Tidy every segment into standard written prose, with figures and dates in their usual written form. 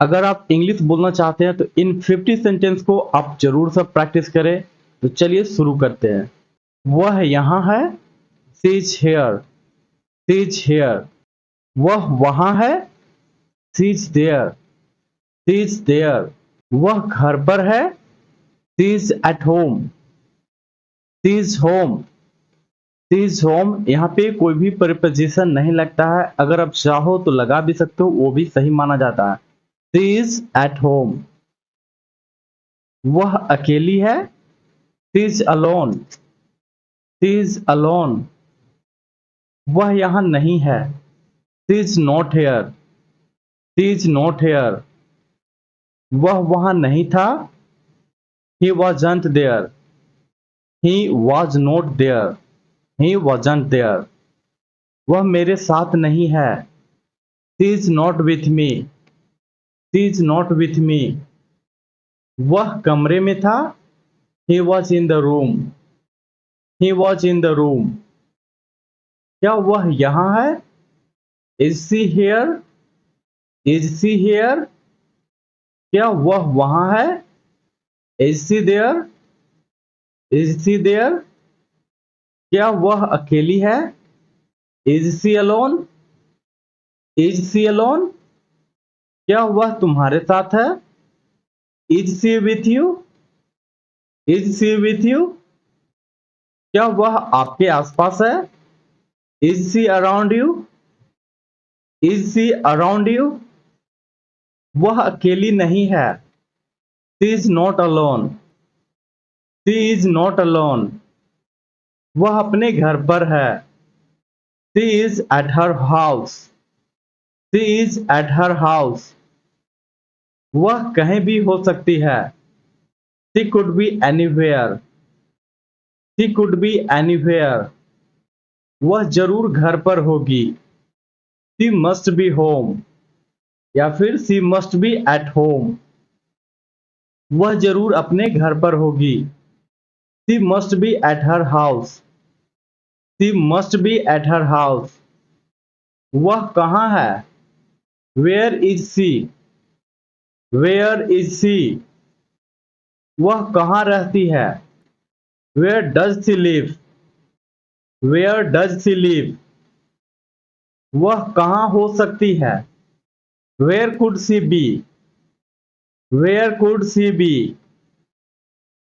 अगर आप इंग्लिश बोलना चाहते हैं तो इन 50 सेंटेंस को आप जरूर से प्रैक्टिस करें। तो चलिए शुरू करते हैं। वह यहाँ है, she is here, she is here. वह वहाँ है, she is there, she is there. वह घर पर है, she is at home, she is home, she is home. यहाँ पे कोई भी प्रीपोजिशन नहीं लगता है, अगर आप चाहो तो लगा भी सकते हो, वो भी सही माना जाता है। She is at home. वह अकेली है, she is alone, she is alone. वह यहाँ नहीं है, she is not here, she is not here. वह वहाँ नहीं था, ही wasn't there, he was not there, he wasn't there। वह मेरे साथ नहीं है, she is not with me, she is not with me। वह कमरे में था, he was in the room, he was in the room। क्या वह यहाँ है, is she here, is she here। क्या वह वहाँ है, is she there, is she there। क्या वह अकेली है, is she alone, is she alone। क्या वह तुम्हारे साथ है, is she with you, is she with you। क्या वह आपके आसपास है, is she around you, is she around you। वह अकेली नहीं है, she is not alone, she is not alone। वह अपने घर पर है, she is at her house, she is at her house। वह कहीं भी हो सकती है, she could be anywhere, she could be anywhere। वह जरूर घर पर होगी, she must be home, या फिर she must be at home। वह जरूर अपने घर पर होगी, she must be at her house, she must be at her house। वह कहाँ है, where is she, where is she। वह कहाँ रहती है, where does she live, where does she live। वह कहाँ हो सकती है, where could she be, where could she be।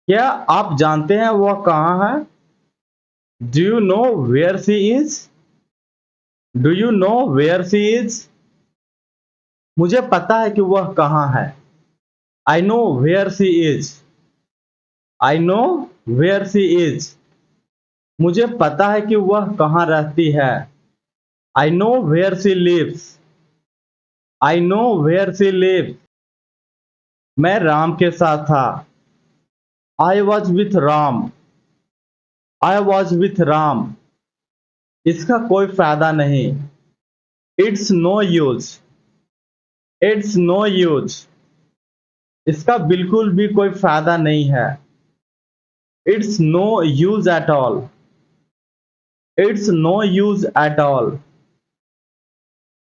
क्या आप जानते हैं वह कहाँ है, do you know where she is, do you know where she is। मुझे पता है कि वह कहाँ है, I know where she is, I know where she is। मुझे पता है कि वह कहाँ रहती है, I know where she lives, I know where she lives। मैं राम के साथ था, I was with Ram, I was with Ram। इसका कोई फायदा नहीं, It's no use, It's no use। इसका बिल्कुल भी कोई फायदा नहीं है, It's no use at all, It's no use at all।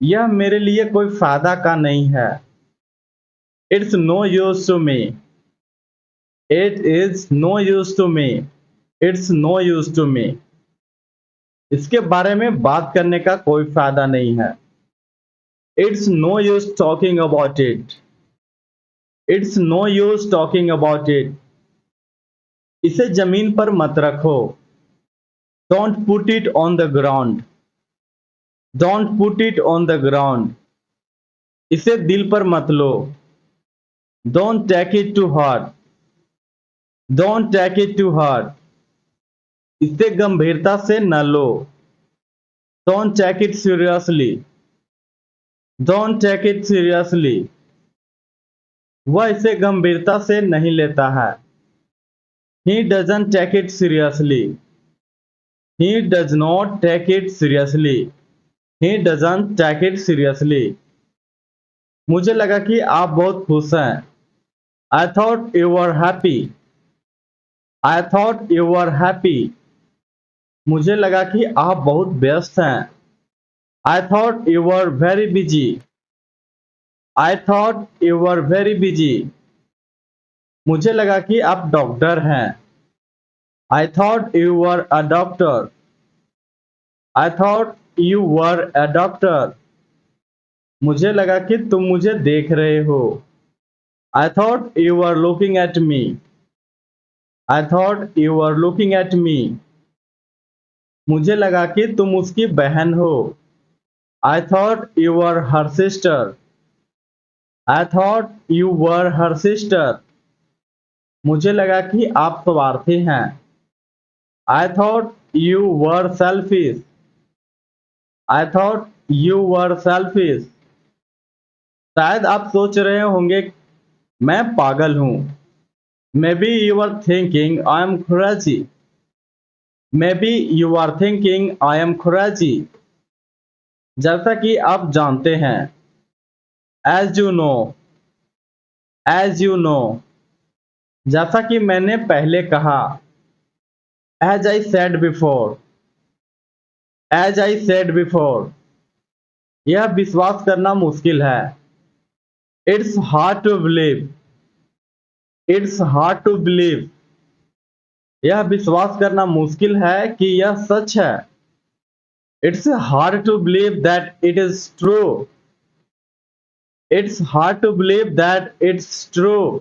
यह मेरे लिए कोई फायदा का नहीं है, It's no use to me, It is no use to me, It's no use to me। इसके बारे में बात करने का कोई फायदा नहीं है, It's no use talking about it, It's no use talking about it। इसे जमीन पर मत रखो, Don't put it on the ground, Don't put it on the ground। इसे दिल पर मत लो, Don't take it to heart, Don't take it to heart। इसे गंभीरता से न लो, Don't take it seriously, Don't take it seriously। वह इसे गंभीरता से नहीं लेता है, He doesn't take it seriously, He does not take it seriously, He doesn't take it seriously। मुझे लगा कि आप बहुत खुश हैं, I thought you were happy, I thought you were happy। मुझे लगा कि आप बहुत व्यस्त हैं, I thought you were very busy, I thought you were very busy. मुझे लगा कि आप डॉक्टर हैं. I thought you were a doctor. I thought you were a doctor. मुझे लगा कि तुम मुझे देख रहे हो. I thought you were looking at me. I thought you were looking at me. मुझे लगा कि तुम उसकी बहन हो. I thought you were her sister. I thought you were her sister. मुझे लगा कि आप स्वार्थी हैं. I thought you were selfish. I thought you were selfish. शायद आप सोच रहे होंगे मैं पागल हूँ. Maybe you are thinking I am crazy. Maybe you are thinking I am crazy. जैसा कि आप जानते हैं. As you know. As you know. जैसा कि मैंने पहले कहा. As I said before. As I said before. यह विश्वास करना मुश्किल है. It's hard to believe. It's hard to believe. यह विश्वास करना मुश्किल है कि यह सच है. It's hard to believe that it is true. It's hard to believe that it's true.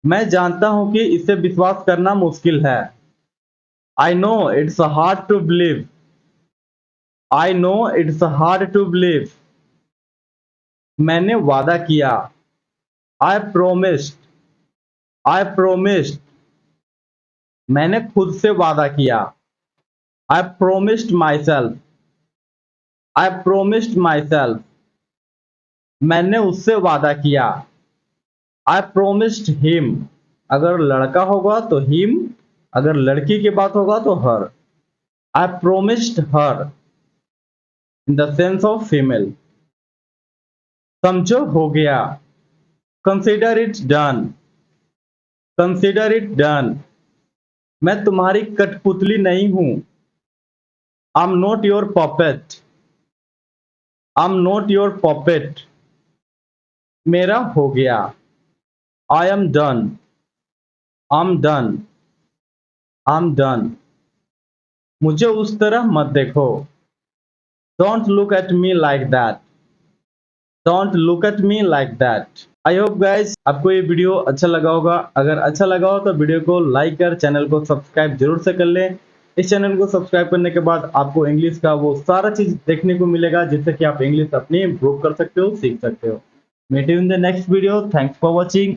मैं जानता हूं कि इसे विश्वास करना मुश्किल है. I know it's hard to believe. I know it's hard to believe. मैंने वादा किया. I promised. I promised. मैंने खुद से वादा किया. I promised myself. I promised myself. मैंने उससे वादा किया. I promised him. अगर लड़का होगा तो him, अगर लड़की की बात होगा तो her. I promised her. In the sense of female. समझो हो गया. Consider it done. Consider it done. मैं तुम्हारी कठपुतली नहीं हूं. I'm not your puppet. I'm not your puppet. मेरा हो गया. I am done. I'm done. I'm done. मुझे उस तरह मत देखो. Don't look at me like that. Don't look at me like that. I hope guys आपको ये वीडियो अच्छा लगा होगा. अगर अच्छा लगा हो तो वीडियो को लाइक कर चैनल को सब्सक्राइब जरूर से कर लें. इस चैनल को सब्सक्राइब करने के बाद आपको इंग्लिश का वो सारा चीज देखने को मिलेगा जिससे कि आप इंग्लिश अपनी इम्प्रूव कर सकते हो, सीख सकते हो. Meet you in the next video. Thanks for watching.